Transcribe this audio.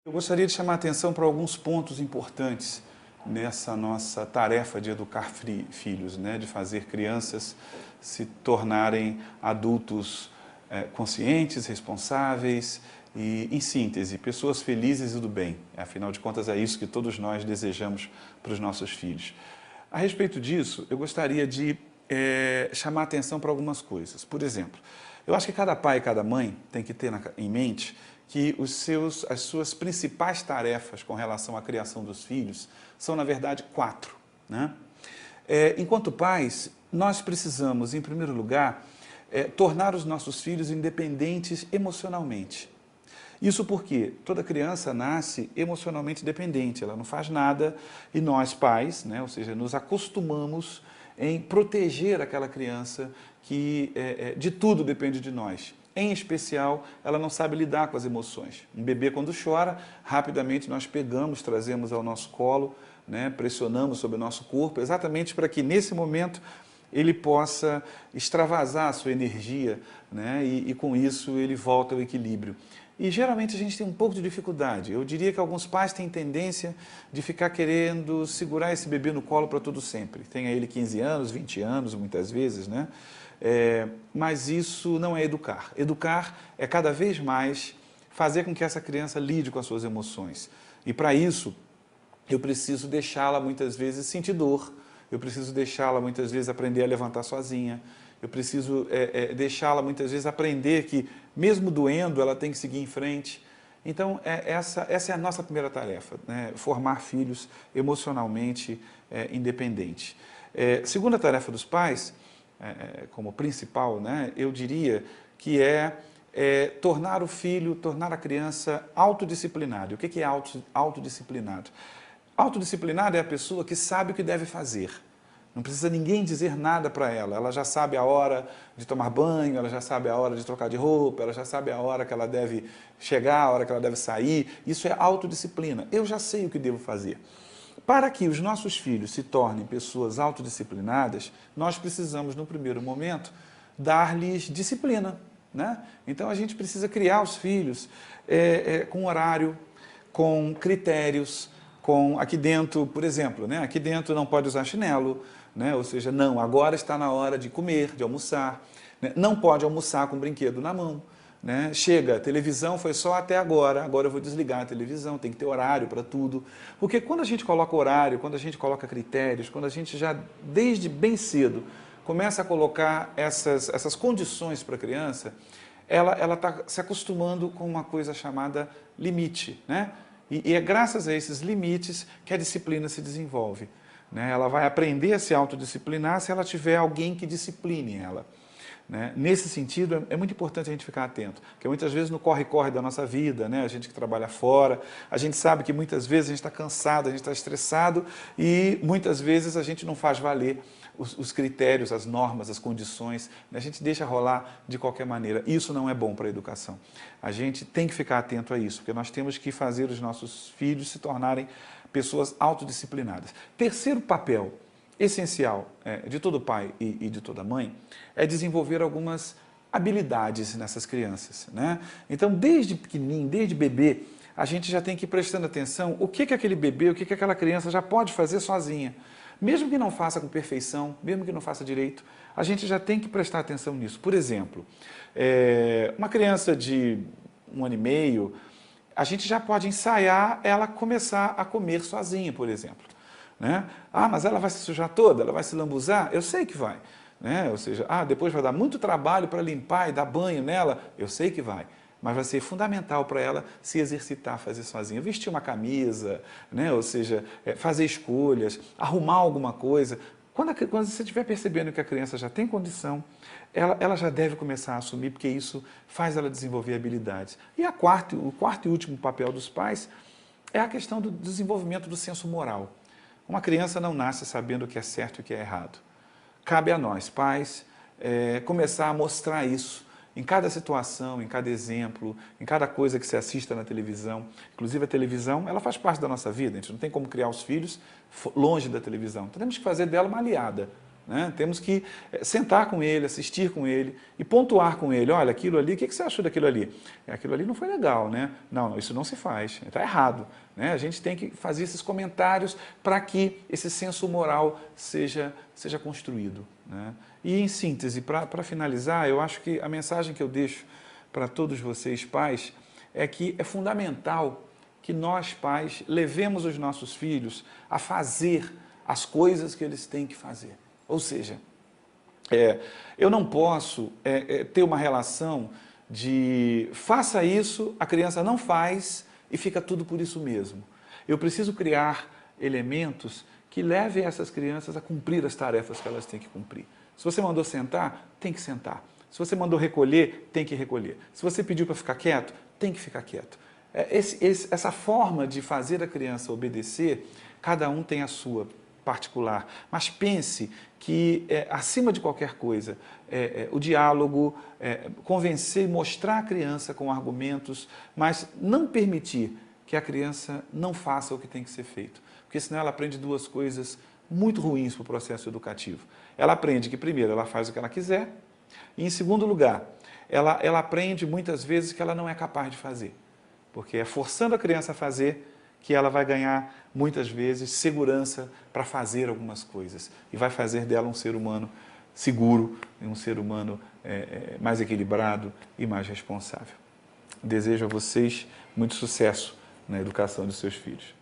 Eu gostaria de chamar a atenção para alguns pontos importantes nessa nossa tarefa de educar filhos, né? De fazer crianças se tornarem adultos conscientes, responsáveis e, em síntese, pessoas felizes e do bem. Afinal de contas, é isso que todos nós desejamos para os nossos filhos. A respeito disso, eu gostaria de chamar a atenção para algumas coisas. Por exemplo, eu acho que cada pai e cada mãe tem que ter em mente que as suas principais tarefas com relação à criação dos filhos são, na verdade, 4. Né? Enquanto pais, nós precisamos, em primeiro lugar, tornar os nossos filhos independentes emocionalmente. Isso porque toda criança nasce emocionalmente dependente, ela não faz nada e nós, pais, né, ou seja, nos acostumamos em proteger aquela criança que de tudo depende de nós. Em especial, ela não sabe lidar com as emoções. Um bebê, quando chora, rapidamente nós pegamos, trazemos ao nosso colo, né, pressionamos sobre o nosso corpo, exatamente para que, nesse momento, ele possa extravasar a sua energia, né, e com isso ele volta ao equilíbrio. E geralmente a gente tem um pouco de dificuldade. Eu diria que alguns pais têm tendência de ficar querendo segurar esse bebê no colo para todo sempre. Tenha ele 15 anos, 20 anos, muitas vezes, né? Mas isso não é educar. Educar é cada vez mais fazer com que essa criança lide com as suas emoções. E para isso, eu preciso deixá-la muitas vezes sentir dor, eu preciso deixá-la muitas vezes aprender a levantar sozinha, eu preciso deixá-la muitas vezes aprender que, mesmo doendo, ela tem que seguir em frente. Então, essa é a nossa primeira tarefa, né? Formar filhos emocionalmente independentes. Segunda tarefa dos pais, como principal, né, eu diria que tornar o filho, tornar a criança autodisciplinado. O que é autodisciplinado? Autodisciplinado é a pessoa que sabe o que deve fazer. Não precisa ninguém dizer nada para ela. Ela já sabe a hora de tomar banho, ela já sabe a hora de trocar de roupa, ela já sabe a hora que ela deve chegar, a hora que ela deve sair. Isso é autodisciplina. Eu já sei o que devo fazer. Para que os nossos filhos se tornem pessoas autodisciplinadas, nós precisamos, no primeiro momento, dar-lhes disciplina, né? Então, a gente precisa criar os filhos com horário, com critérios, aqui dentro, por exemplo, né? Aqui dentro não pode usar chinelo, né? Ou seja, não, agora está na hora de comer, de almoçar, né? Não pode almoçar com brinquedo na mão. Né? Chega, a televisão foi só até agora eu vou desligar a televisão, tem que ter horário para tudo. Porque quando a gente coloca horário, quando a gente coloca critérios, quando a gente já, desde bem cedo, começa a colocar essas condições para a criança, ela está se acostumando com uma coisa chamada limite. Né? E é graças a esses limites que a disciplina se desenvolve. Né? Ela vai aprender a se autodisciplinar se ela tiver alguém que discipline ela. Né? Nesse sentido, é muito importante a gente ficar atento, porque muitas vezes no corre-corre da nossa vida, né? A gente que trabalha fora, a gente sabe que muitas vezes a gente está cansado, a gente está estressado e muitas vezes a gente não faz valer os critérios, as normas, as condições, né? A gente deixa rolar de qualquer maneira. Isso não é bom para a educação. A gente tem que ficar atento a isso, porque nós temos que fazer os nossos filhos se tornarem pessoas autodisciplinadas. Terceiro papel essencial de todo pai e de toda mãe é desenvolver algumas habilidades nessas crianças. Né? Então, desde pequenininho, desde bebê, a gente já tem que ir prestando atenção o que aquele bebê, o que aquela criança já pode fazer sozinha. Mesmo que não faça com perfeição, mesmo que não faça direito, a gente já tem que prestar atenção nisso. Por exemplo, uma criança de 1 ano e meio, a gente já pode ensaiar ela começar a comer sozinha, por exemplo. Né? Ah, mas ela vai se sujar toda, ela vai se lambuzar? Eu sei que vai. Né? Ou seja, depois vai dar muito trabalho para limpar e dar banho nela? Eu sei que vai. Mas vai ser fundamental para ela se exercitar, fazer sozinha. Vestir uma camisa, né? Ou seja, fazer escolhas, arrumar alguma coisa. Quando você estiver percebendo que a criança já tem condição, ela já deve começar a assumir, porque isso faz ela desenvolver habilidades. E o quarto e último papel dos pais é a questão do desenvolvimento do senso moral. Uma criança não nasce sabendo o que é certo e o que é errado. Cabe a nós, pais, começar a mostrar isso em cada situação, em cada exemplo, em cada coisa que se assista na televisão. Inclusive a televisão, ela faz parte da nossa vida, a gente não tem como criar os filhos longe da televisão. Então, temos que fazer dela uma aliada. né? Temos que sentar com ele, assistir com ele e pontuar com ele. Olha, aquilo ali, o que você achou daquilo ali? Aquilo ali não foi legal, né? Não, isso não se faz, está errado, né? A gente tem que fazer esses comentários para que esse senso moral seja construído, né? E em síntese, para finalizar, eu acho que a mensagem que eu deixo para todos vocês pais é que é fundamental que nós pais levemos os nossos filhos a fazer as coisas que eles têm que fazer. Ou seja, eu não posso ter uma relação de faça isso, a criança não faz e fica tudo por isso mesmo. Eu preciso criar elementos que levem essas crianças a cumprir as tarefas que elas têm que cumprir. Se você mandou sentar, tem que sentar. Se você mandou recolher, tem que recolher. Se você pediu para ficar quieto, tem que ficar quieto. Essa forma de fazer a criança obedecer, cada um tem a sua particular, mas pense que, acima de qualquer coisa, o diálogo, convencer e mostrar a criança com argumentos, mas não permitir que a criança não faça o que tem que ser feito, porque senão ela aprende duas coisas muito ruins para o processo educativo. Ela aprende que, primeiro, ela faz o que ela quiser, e, em segundo lugar, ela aprende muitas vezes que ela não é capaz de fazer, porque é forçando a criança a fazer que ela vai ganhar, muitas vezes, segurança para fazer algumas coisas. E vai fazer dela um ser humano seguro, um ser humano mais equilibrado e mais responsável. Desejo a vocês muito sucesso na educação dos seus filhos.